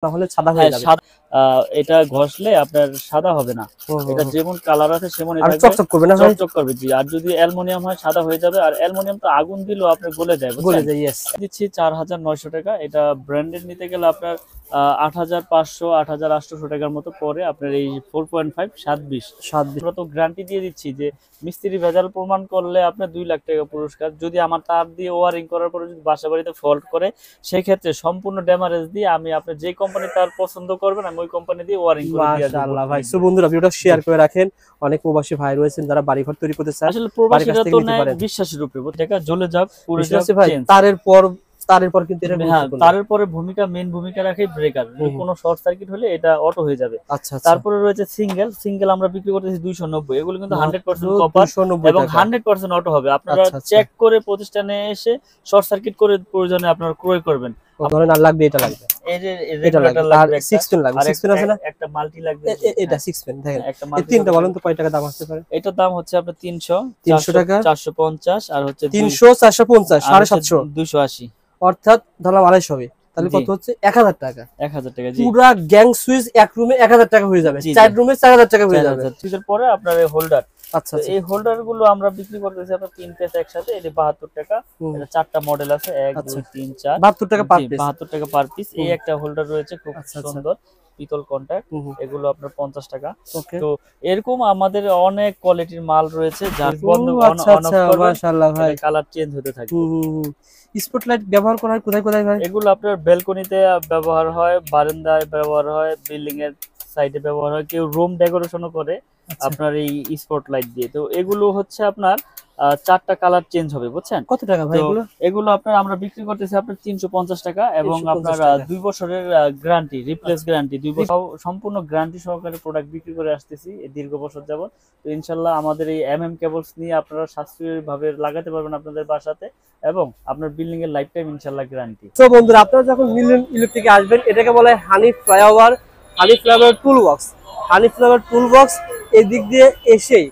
তাহলে সাদা হয়ে যাবে। এটা ঘষলে আপনার সাদা হবে না, এটা যেমন কালার আছে সেমনই থাকবে, চকচক করবে না ভাই? চকচক করবে জি। আর যদি অ্যালুমিনিয়াম হয় সাদা হয়ে যাবে, আর অ্যালুমিনিয়াম তো আগুন দিলেও আপনার গলে যায়, গলে যায়। ইয়েস, দিচ্ছি 4900 টাকা। এটা ব্র্যান্ডেড নিতে গেলে আপনার 8500 8800 টাকার মতো পরে আপনার এই 4.5 720। আমরা তো গ্যারান্টি দিয়ে দিচ্ছি যে মিস্ত্রি ভেজাল প্রমাণ করলে আপনার 2 লাখ টাকা পুরস্কার। যদি আমার তার দিয়ে ওয়ারিং করার পরে যদি বাসা বাড়িতে ফল্ট করে, সেই ক্ষেত্রে সম্পূর্ণ ড্যামারেজ দিয়ে আমি আপনি যে কোম্পানি তার পছন্দ করবেন আমি ওই কোম্পানি দিয়ে ওয়ারিং করে দিয়ে দেব। মাশাআল্লাহ ভাই। সো বন্ধুরা ভিডিওটা শেয়ার করে রাখেন, অনেক প্রবাসী ভাই রয়েছেন যারা বাড়িঘর তৈরি করতে চায়। আসলে প্রবাসীরা তো নেয় বিশ্বাসের উপরে, টাকা জ্বলে যাক পুরো ভাই। তারের পর কিন্তু এটা তারের পরে মেইন ভূমিকা রাখে ব্রেকার। কোনো শর্ট সার্কিট হলে এটা অটো হয়ে যাবে। তারপরে রয়েছে সিঙ্গেল আমরা বিক্রি করতেছি 290। এগুলো কিন্তু 100% কপার এবং 100% অটো হবে। আপনারা চেক করে প্রতিষ্ঠানে এসে শর্ট সার্কিট করে প্রয়োজনে আপনারা ক্রয় করবেন। ধরেন আর লাগবে এটা লাগবে, এই যে রেগুলেটর লাগবে, 6 পিন লাগবে, 6 পিন আছে না, একটা মাল্টি লাগবে, এটা 6 পিন দেখেন। এই তিনটা বলেন তো কয় টাকা দাম আসতে পারে? এটার দাম হচ্ছে আপনার 300 টাকা, 450 আর হচ্ছে 300 450 750 280, অর্থাৎ ধরলাম 250 হবে। তাহলে কত হচ্ছে? 1000 টাকা। 1000 টাকা জি। পুরো গ্যাং সুইচ এক রুমে 1000 টাকা হয়ে যাবে, 4 রুমে 4000 টাকা হয়ে যাবে। সুইচের পরে আপনার এই হোল্ডার, আচ্ছা এই হোল্ডার গুলো আমরা বিক্রি করতেছি আপনার 3 পিস একসাথে। এটা 72 টাকা। এটা 4টা মডেল আছে, 1 2 3 4, 72 টাকা পার পিস। 72 টাকা পার পিস। এই একটা হোল্ডার রয়েছে খুব সুন্দর পিতল কন্টাক্ট, এগুলো আপনার 50 টাকা। তো এরকম আমাদের অনেক কোয়ালিটির মাল রয়েছে যার বন্ধ অন অফ করবে মাশাআল্লাহ ভাই কালার চেঞ্জ হতে থাকে। স্পটলাইট ব্যবহার করা হয় কোথায় কোথায় ভাই? এগুলো আপনার ব্যালকনিতে ব্যবহার হয়, বারান্দায় ব্যবহার হয়, বিল্ডিং এর সাইডে ব্যবহার হয়, কেউ রুম ডেকোরেশনও করে আপনার এই স্পটলাইট দিয়ে। তো এগুলো হচ্ছে আপনার 4টা কালার চেঞ্জ হবে, বুঝছেন? কত টাকা ভাই এগুলো? এগুলো আপনার আমরা বিক্রি করতেছি আপনার 350 টাকা এবং আপনার 2 বছরের গ্যারান্টি, রিপ্লেস গ্যারান্টি 2 বছর সম্পূর্ণ গ্যারান্টি সহকারে প্রোডাক্ট বিক্রি করে আসতেছি এই দীর্ঘ বছর যাবত। তো ইনশাআল্লাহ আমাদের এই এমএম কেবলস নিয়ে আপনারা সাশ্রয়ী ভাবে লাগাতে পারবেন আপনাদের বাসাতে এবং আপনার বিল্ডিং এর লাইফ টাইম ইনশাআল্লাহ গ্যারান্টি। তো বন্ধুরা আপনারা যখন মিলিয়ন ইলেকট্রিকে আসবেন, এটাকে বলা হয় হানি ফ্লাইওভার, হানি ফ্লাইওভার টুলবক্স। হানি ফ্লাইওভার টুলবক্স এই দিক দিয়ে এসেই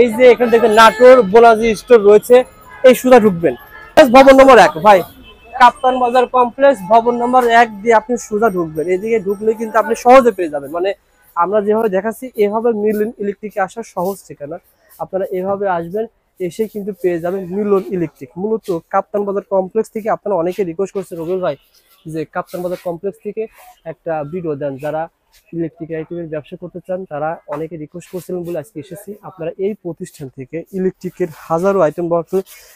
এই যে এখানে দেখবেন নাটোর বোনাজি স্টোর রয়েছে, এই সুদা ঢুকবেন ভবন নম্বর 1 ভাই, কাপ্তান বাজার কমপ্লেক্স ভবন নম্বর 1 দিয়ে আপনি সুদা ঢুকবেন। এদিকে ঢুকলে কিন্তু আপনি সহজে পেয়ে যাবেন, মানে আমরা যেভাবে দেখাচ্ছি এভাবে মিলিয়ন ইলেকট্রিকে আসার সহজ ঠিকানা। আপনারা এভাবে আসবেন, এসে কিন্তু পেয়ে যাবেন মিলন ইলেকট্রিক। মূলত কাপ্তান বাজার কমপ্লেক্স থেকে আপনারা অনেকে রিকোয়েস্ট করছেন রবিউল ভাই যে কাপ্তান বাজার কমপ্লেক্স থেকে একটা ভিডিও দেন, যারা ইলেকট্রিক আইটেমের ব্যবসা করতে চান তারা অনেকে রিকোয়েস্ট করছিলেন বলে আজকে এসেছি। আপনারা এই প্রতিষ্ঠান থেকে ইলেকট্রিকের হাজারো আইটেম বক্স,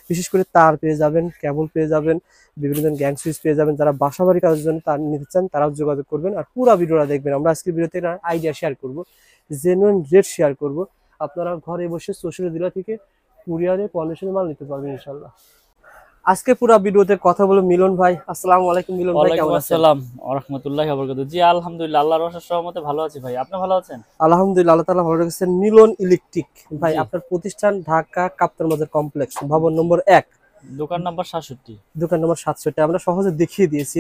বিশেষ করে তার পেয়ে যাবেন, কেবল পেয়ে যাবেন, বিভিন্ন ধরনের গ্যাং সুইচ পেয়ে যাবেন। যারা বাসাবাড়ি কাজের জন্য তার নিতে চান তারাও যোগাযোগ করবেন। আর পুরো ভিডিওটা দেখবেন, আমরা আজকের ভিডিওতে আইডিয়া শেয়ার করব, জেনুইন রেট শেয়ার করব। আপনারা ঘরে বসে সোশ্যাল মিডিয়া থেকে কুরিয়ারে কন্ডিশনে মাল নিতে পারবেন ইনশাআল্লাহ। আজকে পুরো ভিডিওতে কথা বলে মিলন ভাই। আসসালামু আলাইকুম মিলন ভাই, কেমন আছেন? আসসালাম ওয়া রাহমাতুল্লাহি ওয়া বারাকাতুহু। জি আলহামদুলিল্লাহ, আল্লাহর অশেষ রহমতে ভালো আছি ভাই। আপনি ভালো আছেন? আলহামদুলিল্লাহ, আল্লাহ তাআলা ভালো রেখেছেন। মিলন ইলেকট্রিক ভাই, আপনার প্রতিষ্ঠান ঢাকা কাপ্তান বাজার কমপ্লেক্স ভবন নম্বর 1, দোকান নাম্বার 67, দোকান নম্বর 67। আমরা সহজে দেখিয়ে দিয়েছি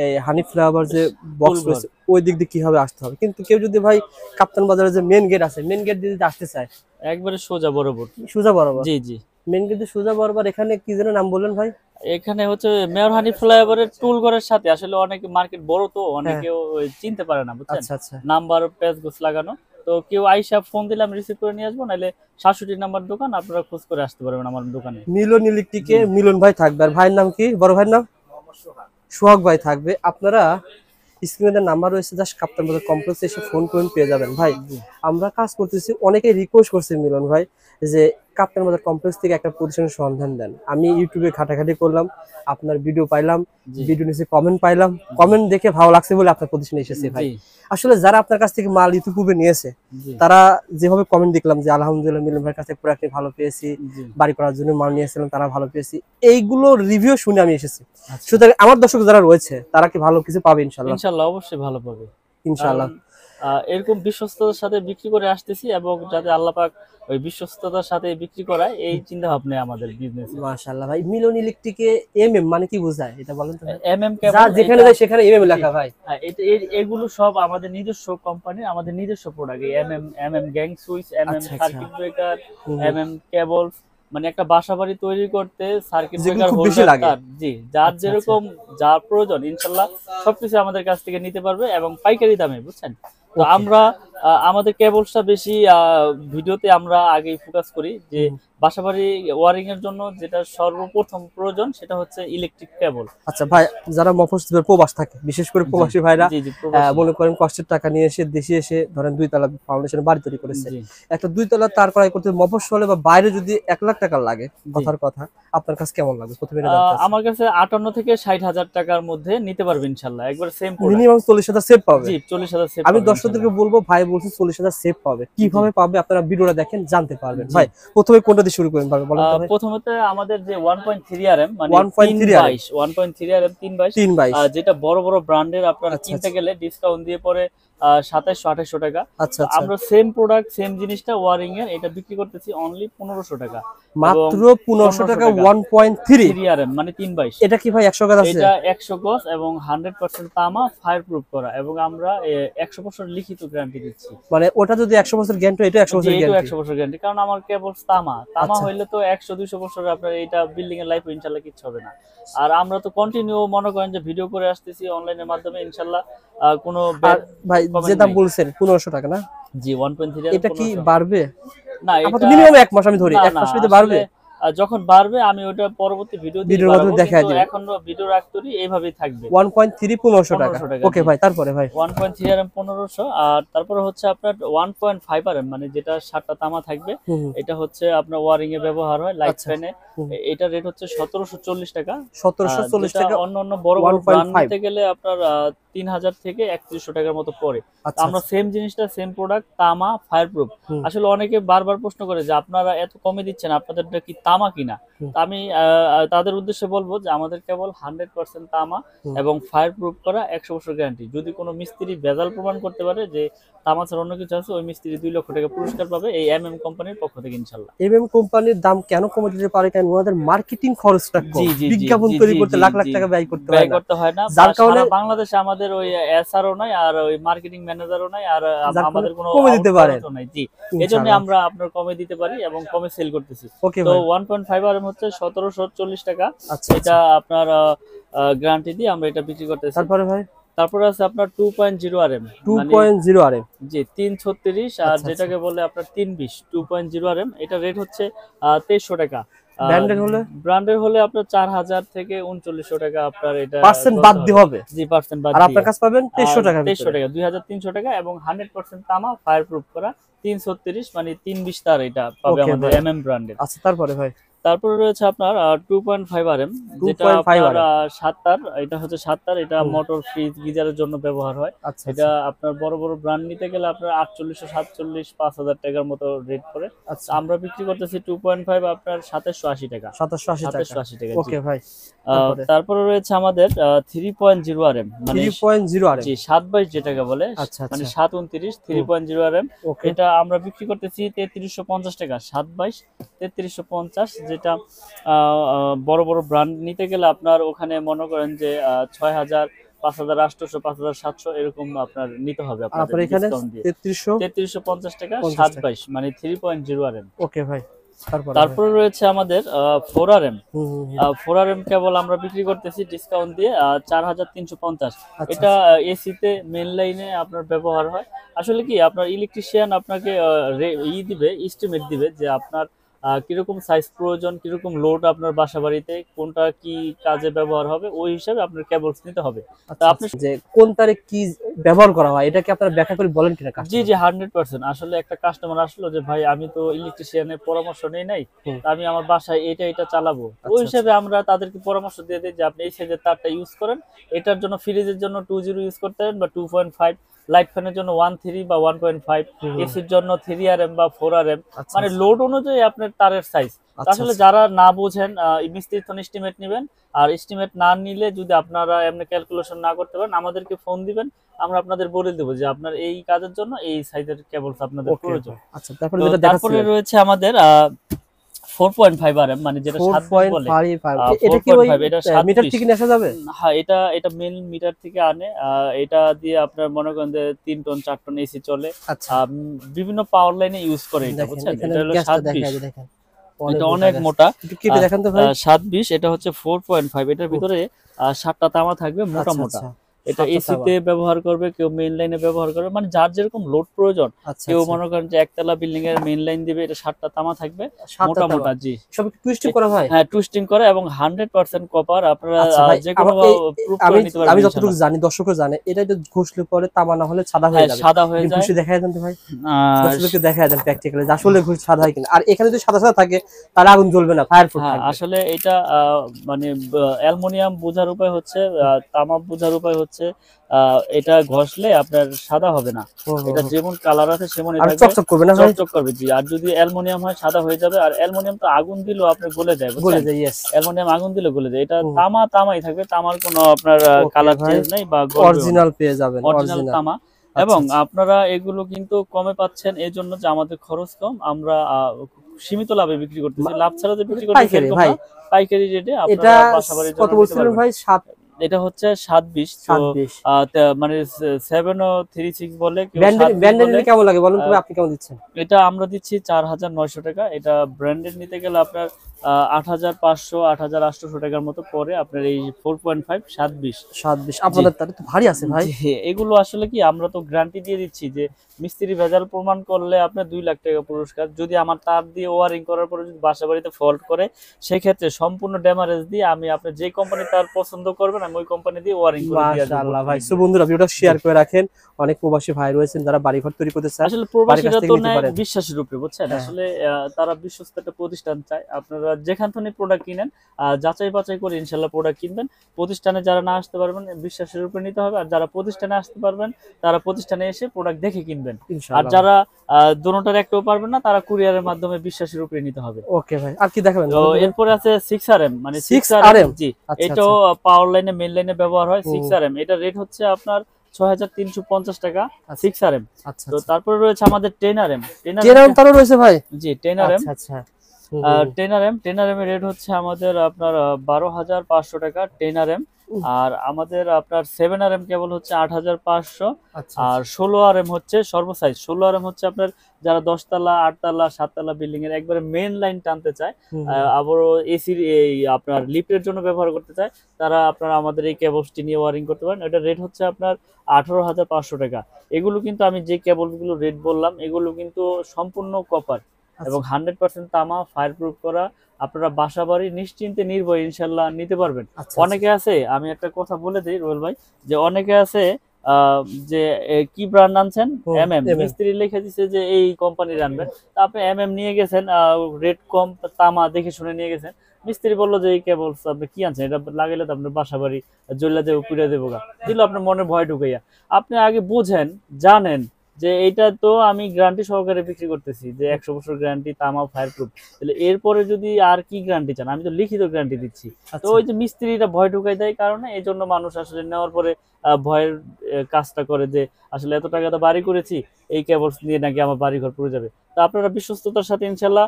এই হানি ফ্লাইওভার যে বক্স রয়েছে ওই দিক দিয়ে কিভাবে আসতে হবে। কিন্তু কেউ যদি ভাই কাপ্তান বাজারে যে মেইন গেট আছে, মেইন গেট দিয়ে যদি আসতে চায় একবারে সোজা বরাবর, সোজা বরাবর, জি জি মেইন গেট দিয়ে সোজা বরাবর। এখানে কি যেন নাম বললেন ভাই? এখানে হচ্ছে মেয়র হানি ফ্লাইওভারের টুল ঘরের সাথে। আসলে অনেক মার্কেট বড় তো অনেকে চিনতে পারে না, বুঝছেন? নাম্বার পেজ গোছ লাগানো, তো কেউ আইসা ফোন দিলে আমি রিসিভ করে নিয়ে আসবো, নাহলে 67 নাম্বার দোকান, আপনারা খোঁজ করে আসতে পারবেন আমার দোকানে। মিলন ইলেকট্রিকে মিলন ভাই থাকবে, আর ভাইয়ের নাম কি? বড় ভাইয়ের নাম সোহাগ ভাই থাকবে। আপনারা স্ক্রিনে নাম্বার রয়েছে, জাস্ট কাপ্তান বাজার কমপ্লেক্সে এসে ফোন করে পেয়ে যাবেন। ভাই আমরা কাজ করতেছি, অনেকে রিকোয়েস্ট করছে মিলন ভাই যে কাপ্তান বাজার কমপ্লেক্স থেকে একটা প্রতিষ্ঠানের সন্ধান দেন। আমি ইউটিউবে ঘাটাঘাটি করলাম, আপনার ভিডিও পাইলাম, ভিডিও নিচে কমেন্ট পাইলাম, কমেন্ট দেখে ভালো লাগছে বলে আপনার প্রতিষ্ঠানে এসেছি ভাই। আসলে যারা আপনার কাছ থেকে মাল ইতিপূর্বে নিয়েছে তারা যেভাবে কমেন্ট দেখলাম যে আলহামদুলিল্লাহ মিলন ভাইয়ের কাছে প্রোডাক্ট ভালো পেয়েছি, বাড়ি করার জন্য মাল নিয়েছিলাম তারা ভালো পেয়েছি, এইগুলো রিভিউ শুনে আমি এসেছি। সুতরাং আমার দর্শক যারা রয়েছে তারা কি ভালো কিছু পাবে ইনশাআল্লাহ? ইনশাআল্লাহ অবশ্যই ভালো পাবে ইনশাআল্লাহ। এরকম বিশ্বস্ততার সাথে বিক্রি করে আসতেছি এবং যাতে আল্লাহ পাক ওই বিশ্বস্ততার সাথে বিক্রি করায় এই চিন্তা ভাবনা আমাদের বিজনেস। মাশাআল্লাহ ভাই, মিলন ইলেকট্রিকে এমএম মানে কি বোঝায় এটা বলেন তো? এমএম কেবল যা যেখানে যায় সেখানে এমএম লেখা ভাই। এগুলো সব আমাদের নিজস্ব কোম্পানি, আমাদের নিজস্ব product. MM gang switch, MM circuit breaker, MM কেবল, মানে একটা বাসাবাড়ি তৈরি করতে সার্কিট যেগুলো ব্রেকার খুব বেশি হোল্ডার লাগে। তার, জি যার আচ্ছা, যেরকম যার প্রয়োজন ইনশাল্লাহ সবকিছু আমাদের কাছ থেকে নিতে পারবে এবং পাইকারি দামে, বুঝছেন। তো ওকে। আমরা আমাদের কেবলসটা বেশি ভিডিওতে আমরা আগেই ফোকাস করি যে বাসাবাড়ি ওয়ারিং এর জন্য যেটা সর্বপ্রথম প্রয়োজন সেটা হচ্ছে ইলেকট্রিক কেবল। আচ্ছা ভাই, যারা মফস্বলের প্রবাস থাকে, বিশেষ করে প্রবাসী ভাইরা জি জি প্রবাসী। মনে করেন কষ্টের টাকা নিয়ে এসে দেশে এসে ধরেন 2 তলা ফাউন্ডেশন বাড়ি তৈরি করেছে, জি একটা 2 তলা তার ক্রয় করতে মফস্বলে বা বাইরে যদি 1 লাখ টাকা লাগে, কথার কথা, আপনার কাছে কেমন লাগবে প্রথমে এটা জানতে চাচ্ছি। আমার কাছে 58 থেকে 60,000 টাকার মধ্যে নিতে পারবে ইনশাল্লাহ, একবার সেম প্রোডাক্ট। মিনিমাম 40,000 সেভ পাবে। জি 40,000 সেভ আমি পাবে দর্শকদেরকে ইনশাল্লাহ। বলবো, ভাই বলছে 40,000 সেভ পাবে, কিভাবে পাবে আপনারা ভিডিওটা দেখেন জানতে পারবেন। জি। ভাই প্রথমে কোনটা দিয়ে শুরু করেন বলেন তো ভাই। প্রথমত আমাদের যে 1.3 আরএম মানে 1.3 RM 1.3 আরএম 322 322। যেটা বড় বড় ব্র্যান্ডের আপনার আচ্ছা, কিনতে আচ্ছা। গেলে ডিসকাউন্ট দিয়ে পরে 2700-2800 টাকা। আচ্ছা তো আচ্ছা, আমরা সেম প্রোডাক্ট সেম জিনিসটা ওয়ারিং এর এটা বিক্রি করতেছি অনলি 1500 টাকা। মাত্র এবং 1500 টাকা 1.3। 3 আরএম মানে 322। এটা কি ভাই 100 গজ আছে? এটা 100 গজ এবং 100% তামা ফায়ার প্রুফ করা এবং আমরা 100% লিখিত গ্যারান্টি দিচ্ছি। মানে ওটা যদি 100 বছর গ্যারান্টি, এটা 100 বছর এটা গ্যারান্টি। 100 বছর গ্যারান্টি, কারণ আমার কেবল তামা আচ্ছা। হইলে তো 100-200 বছর আপনার এটা বিল্ডিং এর লাইফ ইনশাআল্লাহ কিছু হবে না। আর আমরা তো কন্টিনিউ মনে করেন যে ভিডিও করে আসতেছি অনলাইনের মাধ্যমে ইনশাআল্লাহ কোনো আর ভাই যে comment দাম নাই। বলছেন 1500 টাকা না, জি 1.3 এটা কি 1500 বাড়বে? না আপাতত এটা মিনিমাম 1 মাস আমি ধরি, না 1 না মাস ভিতরে আসলে বাড়বে। যখন বাড়বে আমি ওটা পরবর্তী ভিডিও দিয়ে ভিডিওর বাড়াবো, মাধ্যমে দেখায় কিন্তু দিবেন। এখন ভিডিও রাখতেছি এইভাবেই থাকবে। 1.3 1500 টাকা। 1500 টাকা, ওকে জি। ভাই, তারপরে ভাই 1.3 আরএম 1500। আর তারপরে হচ্ছে আপনার 1.5 আরএম মানে যেটা 7টা তামা থাকবে, হুম হুম। এটা হচ্ছে আপনার ওয়ারিং এ ব্যবহার হয় লাইট আচ্ছা। ফ্যানে। হুম। এটা রেট হচ্ছে 1740 টাকা। 1740 যেটা টাকা। অন্য বড় বড় ব্র্যান্ড 1.5। নিতে গেলে আপনার 3000 থেকে 3100 টাকার মতো পড়ে। আচ্ছা আমরা আচ্ছা। সেম জিনিসটা সেম প্রোডাক্ট তামা ফায়ার প্রুফ। হুম। আসলে অনেকে বারবার প্রশ্ন করে যে আপনারা এত কমে দিচ্ছেন, আপনাদেরটা কি তামা কিনা? হুম। তো আমি তাদের উদ্দেশ্যে বলবো যে আমাদের কেবল 100% তামা হুম। এবং ফায়ার প্রুফ করা 100 বছর গ্যারান্টি। যদি কোনো মিস্ত্রি ভেজাল প্রমাণ করতে পারে যে তামা ছাড়া অন্য কিছু আছে, ওই মিস্ত্রি 2 লক্ষ টাকা পুরস্কার পাবে এই এমএম কোম্পানির পক্ষ থেকে ইনশাআল্লাহ। এমএম কোম্পানির দাম কেন কমে দিতে পারে? কারণ ওনাদের মার্কেটিং খরচটা কম, জি জি জি বিজ্ঞাপন জি তৈরি জি করতে জি লাখ লাখ জি। টাকা ব্যয় করতে ব্যয় হয় না, করতে হয় না। যার সারা কারণে বাংলাদেশে আমাদের ওই এসআরও নাই আর ওই মার্কেটিং ম্যানেজারও নাই আর যার আমাদের কারণে কোনো কমে দিতে পারেন আউটসোর্সও নাই। জি এজন্য ইনশাআল্লাহ। আমরা আপনার কমে দিতে পারি এবং কমে সেল করতেছি। ওকে তো ভাই। 1.5 আরএম হচ্ছে 1740 টাকা। আচ্ছা এটা আচ্ছা। আপনার গ্যারান্টি দিয়ে আমরা এটা বিক্রি করতেছি। তারপরে ভাই তারপরে আছে আপনার 2.0 আরএম মানে 2.0 আরএম। জি 336 আর আচ্ছা, যেটাকে বলে আপনার 320 2.0 আরএম। এটা রেট হচ্ছে 2300 টাকা। ব্র্যান্ডেড হলে ব্র্যান্ডের হলে আপনার 4000 থেকে 3900 টাকা আপনার এটা পার্সেন্ট বাদ দিয়ে হবে। জি পার্সেন্ট বাদ আর দিয়ে। আপনার কাছে পাবেন 2300 টাকা 2300 টাকা 2300 টাকা এবং 100% তামা ফায়ার প্রুফ করা 336 মানে 320 তার এটা পাবে ওকে আমাদের ভাই। এমএম ব্র্যান্ডের। আচ্ছা তারপরে ভাই তারপরে রয়েছে আপনার 2.5 আরএম যেটা 2.5 আপনার RM। 7 তার, এটা হচ্ছে 7 তার। এটা হুম। মোটর ফ্রিজ গিজারের জন্য ব্যবহার হয়। আচ্ছা এটা আচ্ছা আপনার বড় বড় ব্র্যান্ড নিতে গেলে আপনার 4847 5000 টাকার মতো রেট পড়ে। আচ্ছা। আমরা বিক্রি করতেছি 2.5 আপনার 2780 টাকা। 2780 টাকা। 2780 টাকা, জি। ওকে ভাই, তারপরে তারপরে রয়েছে আমাদের 3.0 আরএম মানে 3.0 আরএম। জি 722 যেটাকে বলে আচ্ছা মানে আচ্ছা। 729 3.0 আরএম। ওকে। এটা আমরা বিক্রি করতেছি 3350 টাকা। 722 3350, যেটা বড় বড় ব্র্যান্ড নিতে গেলে আপনার ওখানে মনে করেন যে 6000 5800 5700 এরকম আপনার নিতে হবে আর আপনাদের আপনার এখানে ডিসকাউন্ট দিয়ে। 3350 3350 টাকা 50 টাকা। 722 মানে 3.0 আরএম। ওকে ভাই, তারপরে তারপরে রয়েছে আমাদের 4 আরএম। হুম হুম হুম। 4 আরএম কেবল আমরা বিক্রি করতেছি ডিসকাউন্ট দিয়ে 4350। আচ্ছা, এটা এসিতে মেন লাইনে আপনার ব্যবহার হয়। আসলে কি আপনার ইলেকট্রিশিয়ান আপনাকে দিবে, এস্টিমেট দিবে যে আপনার কিরকম সাইজ প্রয়োজন, কিরকম লোড আপনার বাসা বাড়িতে, কোনটা কি কাজে ব্যবহার হবে, ওই হিসাবে আপনার কেবলস নিতে হবে। তা আচ্ছা আপনি আচ্ছা। যে কোন তারিখ কি ব্যবহার করা হয় এটা কি আপনারা ব্যাখ্যা করে বলেন কিনা জি কাস্টমার? জি 100%। আসলে একটা কাস্টমার আসলো যে ভাই আমি তো ইলেকট্রিশিয়ানের পরামর্শ নেই নাই, হুম। তা আমি আমার বাসায় এটা চালাবো। ওই আচ্ছা, হিসাবে আমরা তাদেরকে পরামর্শ দিয়ে দিই যে আপনি এই সাইজের তারটা ইউজ করেন। এটার জন্য ফ্রিজের জন্য 20 ইউজ করতে পারেন বা 2.5, লাইট ফ্যানের জন্য 13 বা 1.5, হুম। এসির জন্য 3 আরএম বা 4 আরএম, আচ্ছা, মানে আচ্ছা। লোড অনুযায়ী আপনার তারের সাইজ। আচ্ছা, আসলে আচ্ছা। যারা না বোঝেন মিস্ত্রির তো এস্টিমেট নেবেন, আর এস্টিমেট না নিলে যদি আপনারা এমনি ক্যালকুলেশন না করতে পারেন আমাদেরকে ফোন দিবেন, আমরা আপনাদের বলে দেবো যে আপনার এই কাজের জন্য এই সাইজের কেবলস আপনাদের ওকে প্রয়োজন। ভাই। আচ্ছা তারপরে তো যেটা তারপরে দেখাচ্ছিলেন রয়েছে আমাদের 4.5 আরএম মানে যেটা 7 বলে। 4.5 এটা কি ওই 4.5 এটা মিটার 7 থেকে নিয়ে আসা যাবে? হ্যাঁ এটা মেন মিটার থেকে আনে। এটা দিয়ে আপনার মনে করেন যে 3 টন 4 টন এসি চলে। আচ্ছা বিভিন্ন পাওয়ার লাইনে ইউজ করে এটা, দেখেন বুঝছেন। এখানে এটা হলো গ্যাসটা 720 দেখাই যে দেখেন এটা অনেক মোটা, একটু কেটে দেখান তো ভাই। 720, এটা হচ্ছে 4.5, এটার ভিতরে 7টা তামা থাকবে মোটা মোটা। এটা এসিতে ব্যবহার করবে, কেউ মেইন লাইনে ব্যবহার করবে, মানে যার যেরকম লোড প্রয়োজন। কেউ মনে করেন যে একতলা বিল্ডিং এর মেইন লাইন দিবে, এটা 7টা তামা থাকবে মোটা মোটা। জি, সব টুইস্টিং করা হয়। হ্যাঁ, টুইস্টিং করে এবং 100% কপার। আপনারা যে কোনো প্রুফ করে নিতে পারবেন। আমি যতটুকু জানি, দর্শকও জানে, এটা যদি ঘষলে পরে তামা না হলে সাদা হয়ে যাবে। সাদা হয়ে যায়। ঘষে দেখায় দেন তো ভাই, দর্শককে দেখায় দেন প্র্যাকটিক্যালি যে আসলে ঘষ সাদা হয় কিনা। আর এখানে যদি সাদা সাদা থাকে তাহলে আগুন জ্বলবে না, ফায়ার প্রুফ থাকবে। আসলে এটা মানে অ্যালুমিনিয়াম বোঝার উপায় হচ্ছে, তামা বোঝার উপায় হচ্ছে এটা ঘষলে আপনার সাদা হবে না। এটা যেমন কালার আছে সেমনই থাকবে, চকচক করবে না, চকচক করবে। জি, আর যদি অ্যালুমিনিয়াম হয় সাদা হয়ে যাবে। আর অ্যালুমিনিয়াম তো আগুন দিলেও আপনার গলে যায়, গলে যায়। यस, অ্যালুমিনিয়াম আগুন দিলে গলে যায়। এটা তামাই থাকবে, তামার কোনো আপনার কালার চেঞ্জ নাই বা অরিজিনাল পেয়ে যাবেন, অরিজিনাল তামা। এবং আপনারা এগুলো কিন্তু কমে পাচ্ছেন এই জন্য যে আমাদের খরচ কম, আমরা সীমিত লাভে বিক্রি করতেছি। লাভ ছাড়া যে বিক্রি করতেছি এরকম না, পাইকারি রেটে। এটা কত বলছিলেন ভাই? 7, এটা হচ্ছে 720, মানে 736 বলে কেউ। ব্র্যান্ডেড কেমন লাগে বলুন তো, আপনি কেমন দিচ্ছেন? এটা আমরা দিচ্ছি 4900 টাকা। এটা ব্র্যান্ডেড নিতে গেলে আপনার 8500 8800 টাকার মতো পরে আপনার এই 4.5 720। আপনাদের তাহলে তো ভারী আছে ভাই। এগুলো আসলে কি, আমরা তো গ্যারান্টি দিয়ে দিচ্ছি যে মিস্ত্রি ভেজাল প্রমাণ করলে আপনার 2 লাখ টাকা পুরস্কার। যদি আমার তার দিয়ে ওয়ারিং করার পরে যদি বাসা বাড়িতে ফল্ট করে, সেই ক্ষেত্রে সম্পূর্ণ ড্যামারেজ দিয়ে আমি আপনি যে কোম্পানি তার পছন্দ করবেন আমি ওই কোম্পানি দিয়ে ওয়ারিং করে দিয়ে দেব। মাশাআল্লাহ ভাই। সো বন্ধুরা, ভিডিওটা শেয়ার করে রাখেন। অনেক প্রবাসী ভাই রয়েছেন যারা বাড়িঘর তৈরি করতে চায়। আসলে প্রবাসীরা তো নেয় বিশ্বাসের উপরে, বুঝছেন। আসলে তারা বিশ্বস্ত একটা প্রতিষ্ঠান চায়। আপনারা যেখান থেকে প্রোডাক্ট কিনেন যাচাই বাছাই করে ইনশাআল্লাহ প্রোডাক্ট কিনবেন। প্রতিষ্ঠানে যারা না আসতে পারবেন বিশ্বাসের উপরে নিতে হবে, আর যারা প্রতিষ্ঠানে আসতে পারবেন তারা প্রতিষ্ঠানে এসে প্রোডাক্ট দেখে কিনবেন। আর যারা দোনোটার একটাও পারবেন না তারা কুরিয়ারের মাধ্যমে বিশ্বাসের উপরে নিতে হবে। ওকে ভাই, আর কি দেখাবেন? তো এরপর আছে 6RM, মানে 6RM। জি, এটাও পাওয়ার লাইনে মেইন লাইনে ব্যবহার হয়। 6RM এটা রেট হচ্ছে আপনার 6350 টাকা 6RM। তো তারপরে রয়েছে আমাদের 10RM। 10RM তারও রয়েছে ভাই? জি, 10RM। আচ্ছা, 10RM এর রেট হচ্ছে আমাদের আপনার 12500 টাকা 10RM। আর আমাদের আপনার 7RM কেবল হচ্ছে 8500। আর 16RM হচ্ছে সর্বসাইজ। 16RM হচ্ছে আপনার যারা 10 তলা 8 তলা 7 তলা বিল্ডিং এর একবারে মেইন লাইন টানতে চায়, আবারও এসির এই আপনার লিফটের জন্য ব্যবহার করতে চায়, তারা আপনারা আমাদের এই কেবলসটি নিয়ে ওয়ারিং করতে পারেন। এটা রেট হচ্ছে আপনার 18500 টাকা। এগুলো কিন্তু আমি যে কেবলগুলো রেট বললাম এগুলো কিন্তু সম্পূর্ণ কপার এবং 100% তামা, ফায়ার প্রুফ করা। আপনারা বাসা বাড়ি নিশ্চিন্তে নির্ভয়ে ইনশাল্লাহ নিতে পারবেন। অনেকে আছে, আমি একটা কথা বলে দিই রোহেল ভাই, যে অনেকে আছে যে কি ব্র্যান্ড আনছেন, MM, মিস্ত্রি লিখে দিচ্ছে যে এই কোম্পানির আনবেন, তা আপনি MM নিয়ে গেছেন, রেট কম, তামা দেখে শুনে নিয়ে গেছেন। মিস্ত্রি বললো যে এই কেবলস আপনি কি আনছেন, এটা লাগাইলে তো আপনার বাসা বাড়ি জ্বলে দেবো, পুড়ে দেবো গা, দিল আপনার মনে ভয় ঢুকাইয়া। আপনি আগে বুঝেন, জানেন যে এইটা তো আমি গ্যারান্টি সহকারে বিক্রি করতেছি, যে 100 বছর গ্যারান্টি, তামা, ফায়ার প্রুফ। তাহলে এরপরে যদি আর কি গ্যারান্টি চান, আমি তো লিখিত গ্যারান্টি দিচ্ছি। তো ওই যে মিস্ত্রিটা ভয় ঢুকাই দেয় কারণে এই জন্য মানুষ আসলে নেওয়ার পরে ভয়ের কাজটা করে যে আসলে এত টাকা তো বাড়ি করেছি, এই কেবলস নিয়ে নাকি আমার বাড়ি ঘর পুড়ে যাবে। তো আপনারা বিশ্বস্ততার সাথে ইনশাল্লাহ,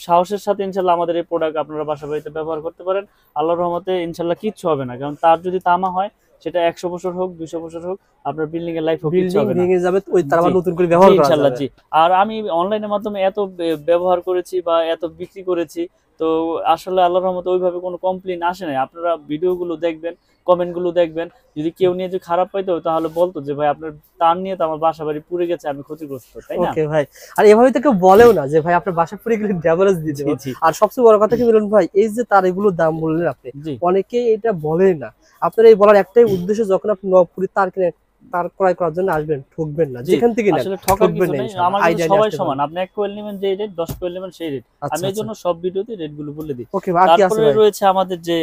সাহসের সাথে ইনশাল্লাহ আমাদের এই প্রোডাক্ট আপনারা বাসা বাড়িতে ব্যবহার করতে পারেন। আল্লাহর রহমতে ইনশাল্লাহ কিচ্ছু হবে না, কারণ তার যদি তামা হয় সেটা 100 বছর হোক 200 বছর হোক, আপনার বিল্ডিং এর লাইফ ভেঙে যাবে, ওই তার আবার নতুন করে ব্যবহার করা যাবে ইনশাআল্লাহ। জি, আর আমি অনলাইনের মাধ্যমে এত ব্যবহার করেছি বা এত বিক্রি করেছি, তো আসলে আল্লাহর রহমতে ওইভাবে কোনো কমপ্লেইন আসে নাই। আপনারা ভিডিওগুলো দেখবেন, কমেন্টগুলো দেখবেন, যদি কেউ নিয়ে যে খারাপ পাইতো তাহলে বলতো যে ভাই আপনার তার নিয়ে তো আমার বাসা বাড়ি পুড়ে গেছে, আমি ক্ষতিগ্রস্ত, তাই না? ওকে ভাই, আর এভাবে তো কেউ বলেও না যে ভাই আপনার বাসা পুড়ে গেলে ড্যামেজ দিতে হবে। আর সবচেয়ে বড় কথা কি বলুন ভাই, এই যে তার এগুলোর দাম বললেন আপনি, অনেকে এটা বলেন না। আপনার এই বলার একটাই উদ্দেশ্য, যখন আপনি নবপুরি তার কিনে তার ক্রয় করার জন্য আসবেন, ঠকবেন না, যেখান থেকে নেন আসলে ঠকার কিছু নেই। আমাদের সবাই সমান, আপনি 1 কোয়েল নেবেন যে রেট, 10 কোয়েল নেবেন সেই রেট। আমি এর জন্য সব ভিডিওতে রেটগুলো বলে দিই। ওকে ভাই, কি আছে তারপরে রয়েছে আমাদের যে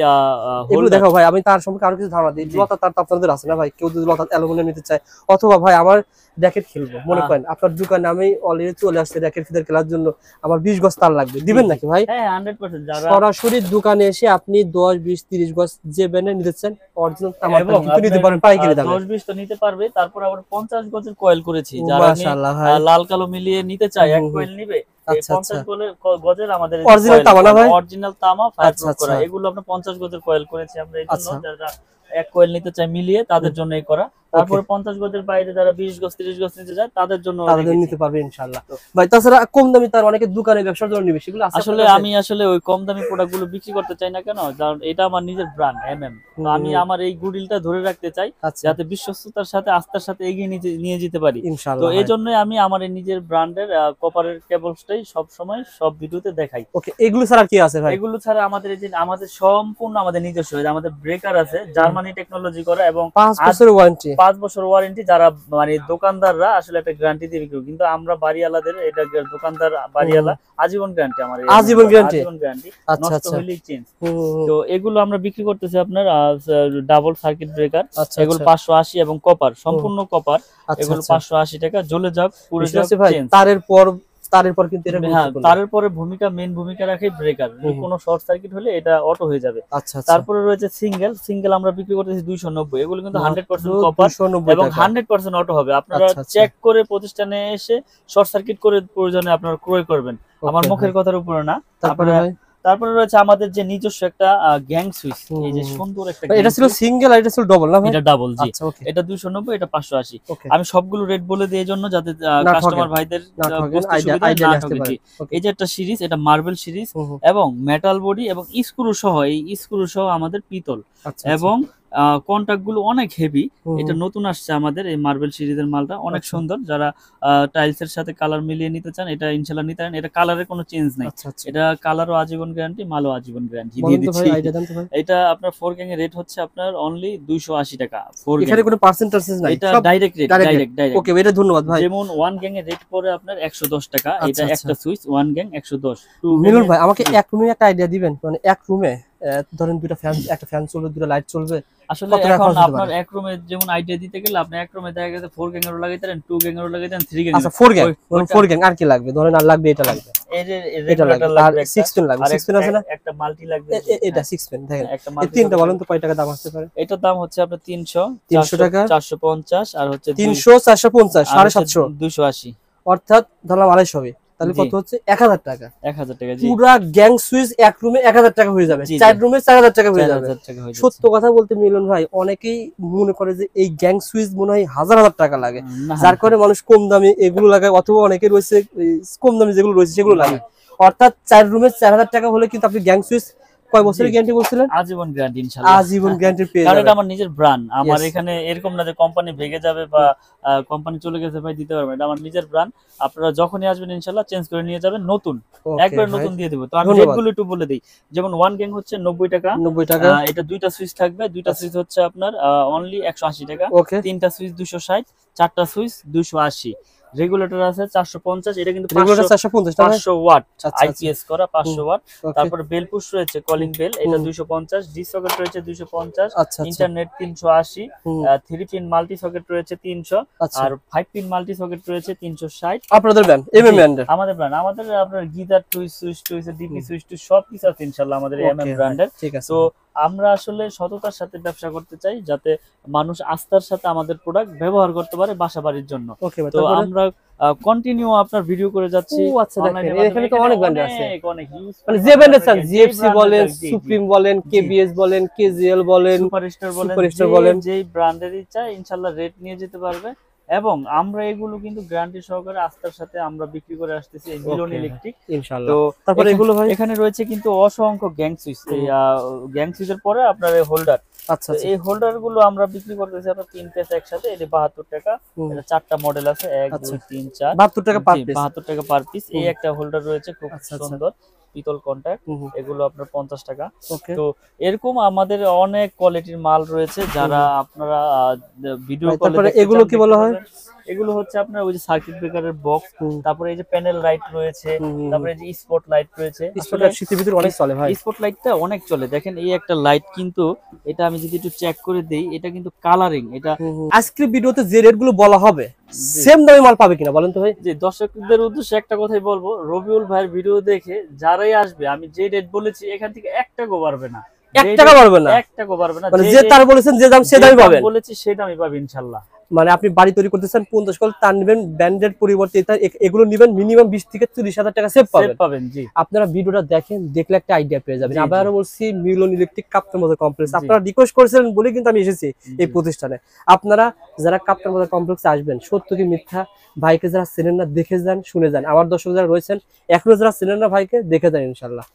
এগুলো দেখো ভাই, আমি তার সম্পর্কে আরো কিছু ধারণা দিই। লতা তার তো আপনাদের আছে না ভাই, কেউ যদি লতা অ্যালুমিনিয়াম নিতে চায়, অথবা ভাই আমার র্যাকেট খেলবো, মনে করেন আপনার দোকানে আমি অলরেডি চলে আসছে র্যাকেট ফিদার খেলার জন্য, আমার 20 গজ তার লাগবে, দিবেন নাকি ভাই? হ্যাঁ, 100%। যারা সরাসরি দোকানে এসে আপনি 10 20 30 গজ যে ব্র্যান্ডে নিতে চান অরিজিনাল তামাটা কিন্তু নিতে পারেন পাইকারি দামে। 10 20 তো নিতে পারবে। তারপর আবার 50 গজের কয়েল করেছি, যারা লাল কালো মিলিয়ে নিতে চায় 1 কয়েল নিবে। 50 গজের আমাদের অরিজিনাল তামা না ভাই? অরিজিনাল তামা, ফায়ার প্রুফ করা, এগুলো আমরা 50 গজের কয়েল করেছি আমরা, এই জন্য যারা এক কয়েল নিতে চায় মিলিয়ে তাদের জন্য এই করা। তারপরে 50 গজের বাইরে যারা 20 গজ 30 গজ নিতে যায় তাদের জন্য নিতে পারবে ইনশাআল্লাহ ভাই। তাছাড়া কম দামি তার অনেকে দোকানে ব্যবসার জন্য নিবে, সেগুলো আসলে আমি ওই কম দামি প্রোডাক্ট গুলো বিক্রি করতে চাই না কেন, কারণ এটা আমার নিজের ব্র্যান্ড এমএম। আমি আমার এই গুডউইলটা ধরে রাখতে চাই যাতে বিশ্বস্ততার সাথে আস্থার সাথে এগিয়ে নিয়ে যেতে পারি। তো এই জন্যই আমি আমার এই নিজের ব্র্যান্ডের কপারের কেবলসটাই সব সময় সব ভিডিওতে দেখাই। ওকে, এগুলো ছাড়া কি আছে ভাই? এগুলো ছাড়া আমাদের এই যে আমাদের সম্পূর্ণ আমাদের নিজস্ব আমাদের ব্রেকার আছে, জার্মানি টেকনোলজি করা, এবং 5 বছরের ওয়ারেন্টি। 5 বছর ওয়ারেন্টি। যারা মানে দোকানদাররা আসলে একটা গ্যারান্টি দিয়ে বিক্রি করে, কিন্তু আমরা বাড়িওয়ালাদের এটা দোকানদার বাড়িওয়ালা আজীবন গ্যারান্টি। আমার আজীবন গ্যারান্টি। নষ্ট হলেই চেঞ্জ। তো এগুলো আমরা বিক্রি করতেছি আপনার ডাবল সার্কিট ব্রেকার, এগুলো 580 এবং কপার, সম্পূর্ণ কপার, এগুলো 580 টাকা। জ্বলে যাক পুরো যাক চেঞ্জ। তারের পর কিন্তু এটা তারের পরে মেইন ভূমিকা রাখে ব্রেকার। কোনো শর্ট সার্কিট হলে এটা অটো হয়ে যাবে। তারপরে রয়েছে সিঙ্গেল আমরা বিক্রি করতেছি 290, এগুলো কিন্তু 100% কপার এবং 100% অটো হবে। আপনারা চেক করে প্রতিষ্ঠানে এসে শর্ট সার্কিট করে প্রয়োজনে আপনারা ক্রয় করবেন, আমার মুখের কথার উপরে না। তারপরে রয়েছে আমাদের যে নিজস্ব একটা গ্যাং সুইচ, এই যে সুন্দর একটা, এটা ছিল সিঙ্গেল আর এটা ছিল ডাবল না ভাই? এটা ডাবল, জি। এটা 290, এটা 580। আমি সবগুলো রেট বলে দিই এই জন্য যাতে কাস্টমার ভাইদের বুঝতে সুবিধা না হয়। এই যে একটা সিরিজ, এটা মার্বেল সিরিজ এবং মেটাল বডি এবং স্ক্রু সহ, এই স্ক্রু সহ আমাদের পিতল, এবং কন্টাক্ট গুলো অনেক হেভি। এটা নতুন আসছে আমাদের এই মার্বেল সিরিজের মালটা, অনেক সুন্দর। যারা টাইলস এর সাথে কালার মিলিয়ে নিতে চান এটা ইনশাআল্লাহ নিতে পারেন। এটা কালারের কোনো চেঞ্জ নাই, এটা কালারও আজীবন গ্যারান্টি, মালও আজীবন গ্যারান্টি দিয়ে দিচ্ছি। এটা আপনার 4 গ্যাং এর রেট হচ্ছে আপনার অনলি 280 টাকা। 4 গ্যাং, এখানে কোনো পার্সেন্টেজ নাই, এটা ডাইরেক্ট রেট, ডাইরেক্ট। ওকে, এটা ধন্যবাদ ভাই। যেমন 1 গ্যাং এর রেট পড়ে আপনার 110 টাকা, এটা একটা সুইচ 1 গ্যাং 110। মিলন ভাই, আমাকে এক রুমে একটা আইডিয়া দিবেন, মানে এক রুমে ধরেন দুটো ফ্যান, একটা ফ্যান চলবে, দুটো লাইট চলবে। আসলে এখন আপনার এক রুমে যেমন আইডিয়া দিতে গেলে আপনি এক রুমে দেখা গেছে 4 গ্যাং এর লাগাইতে পারেন, 2 গ্যাং এর লাগাইতে পারেন, 3 গ্যাং। আচ্ছা, 4 গ্যাং আর কি লাগবে? ধরেন আর লাগবে এটা লাগবে, এই যে রেগুলেটর লাগবে, 6 পিন লাগবে, 6 পিন আছে না? একটা মাল্টি লাগবে, এটা 6 পিন। দেখেন এই তিনটা বলেন তো কয় টাকা দাম আসতে পারে? এটার দাম হচ্ছে আপনার 300 টাকা, 450, আর হচ্ছে 300, 450, 750, 280, অর্থাৎ ধরলাম 250 হবে। তাহলে কত হচ্ছে? 1000 টাকা। 1000 টাকা, জি। পুরো গ্যাং সুইচ এক রুমে 1000 টাকা হয়ে যাবে, 4 রুমে 4000 টাকা হয়ে যাবে। সত্য কথা বলতে মিলন ভাই, অনেকেই মনে করে যে এই গ্যাং সুইচ মনে হয় হাজার হাজার টাকা লাগে, যার কারণে মানুষ কম দামে এগুলো লাগায়, অথবা অনেকে রয়েছে কম দামে যেগুলো রয়েছে সেগুলো লাগায়। অর্থাৎ 4 রুমে 4000 টাকা হলে কিন্তু আপনি গ্যাং সুইচ কয় বছরের গ্যারান্টি বলছিলেন? আজীবন গ্যারান্টি ইনশাআল্লাহ, আজীবন গ্যারান্টি পেয়ে যাবেন। কারণ এটা আমার নিজের ব্র্যান্ড, আমার এখানে এরকম না যে কোম্পানি ভেঙে যাবে বা কোম্পানি চলে গেছে ভাই দিতে পারবে, এটা আমার নিজের ব্র্যান্ড। আপনারা যখনই আসবেন ইনশাআল্লাহ চেঞ্জ করে নিয়ে যাবেন, নতুন একবার নতুন দিয়ে দেব। তো আমি রেটগুলো একটু বলে দেই। যেমন 1 গ্যাং হচ্ছে 90 টাকা, 90 টাকা। এটা দুইটা সুইচ থাকবে, দুইটা সুইচ হচ্ছে আপনার অনলি 180 টাকা, তিনটা সুইচ 260, চারটা সুইচ 280। রেগুলেটর আছে 450, এটা কিন্তু 500 ওয়াট আইপিএস করা, 500 ওয়াট। তারপরে বেল পুশ রয়েছে, কলিং বেল, এটা 250, ডি সকেট রয়েছে 250, ইন্টারনেট 380, 3 পিন মাল্টি সকেট রয়েছে 300, আর 5 পিন মাল্টি সকেট রয়েছে 360। আপনাদের ব্র্যান্ড এমএম ব্র্যান্ডের? আমাদের ব্র্যান্ড, আমাদের আপনার গিজার টুইস, সুইচ টুইস, ডিপি সুইচ টুইস সব কিছু আছে ইনশাআল্লাহ আমাদের এমএম ব্র্যান্ডের। তো আমরা আসলে সততার সাথে ব্যবসা করতে চাই, যাতে মানুষ আস্থার সাথে আমাদের প্রোডাক্ট ব্যবহার করতে পারে বাসা বাড়ির জন্য। তো আমরা কন্টিনিউ আপনার ভিডিও করে যাচ্ছি। আচ্ছা, দেখেন এখানে তো অনেক ব্র্যান্ড আছে, অনেক ইউজ, মানে যে ব্র্যান্ড আছে, জিএফসি বলেন, সুপ্রিম বলেন, কেবিএস বলেন, কেজিএল বলেন, সুপারস্টার বলেন, যেই ব্র্যান্ডেরই চাই ইনশাআল্লাহ রেট নিয়ে যেতে পারবে। এবং আমরা এগুলো কিন্তু গ্যারান্টি সহকারে আস্থার সাথে আমরা বিক্রি করে আসতেছি এই মিলন ইলেকট্রিক ইনশাআল্লাহ। তো তারপরে এগুলো ভাই এখানে রয়েছে কিন্তু অসংখ্য গ্যাং সুইচ, এই গ্যাং সুইচের পরে আপনার এই হোল্ডার। আচ্ছা, এই হোল্ডার গুলো আমরা বিক্রি করতেছি আপনার 3 পিস একসাথে, এটা 72 টাকা। এটা 4টা মডেল আছে, 1 2 3 4, 72 টাকা পার পিস, 72 টাকা পার পিস। এই একটা হোল্ডার রয়েছে খুব সুন্দর পিতল কন্টাক্ট, এগুলো আপনার 50 টাকা। তো এরকম আমাদের অনেক কোয়ালিটির মাল রয়েছে, যারা আপনারা ভিডিও কলে দেখতে। এগুলো কি বলা হয়? এগুলো হচ্ছে আপনার ওই যে সার্কিট ব্রেকারের বক্স, তারপরে এই যে প্যানেল লাইট রয়েছে, তারপরে এই যে স্পট লাইট রয়েছে। স্পট লাইট শীতের ভিতরে অনেক চলে ভাই, স্পট লাইটটা অনেক চলে। দেখেন এই একটা লাইট, কিন্তু এটা আমি যদি একটু চেক করে দেই, এটা কিন্তু কালারিং। এটা আজকের ভিডিওতে যে রেটগুলো বলা হবে সেম দামে মাল পাবে কিনা বলেন তো ভাই? জি, দর্শকদের উদ্দেশ্যে একটা কথাই বলবো, রবিউল ভাইয়ের ভিডিও দেখে যারাই আসবে, আমি যে রেট বলেছি এখান থেকে 1 টাকাও বাড়বে না, 1 টাকা বাড়বে না, 1 টাকাও বাড়বে না। মানে যে তার বলেছেন যে দাম সে দামই পাবেন, বলেছি সে দামই পাবে ইনশাআল্লাহ। মানে আপনি বাড়ি তৈরি করতেছেন 50 কল তার নেবেন, ব্র্যান্ডেড পরিবর্তে এগুলো নেবেন মিনিমাম 20 থেকে 40,000 টাকা সেভ পাবেন। জি আপনারা ভিডিওটা দেখেন, দেখলে একটা আইডিয়া পেয়ে যাবেন। জি, আবারও জি। বলছি, মিলন ইলেকট্রিক কাপ্তান বাজার কমপ্লেক্স, জি। আপনারা রিকোয়েস্ট করেছিলেন বলে কিন্তু আমি এসেছি এই জি। প্রতিষ্ঠানে। আপনারা যারা কাপ্তান বাজার কমপ্লেক্সে আসবেন, সত্য কি মিথ্যা ভাইকে যারা চেনেন না দেখে যান, শুনে যান। আমার দর্শক যারা রয়েছেন এখনো যারা চেনেন না ভাইকে, দেখে যান ইনশাল্লাহ।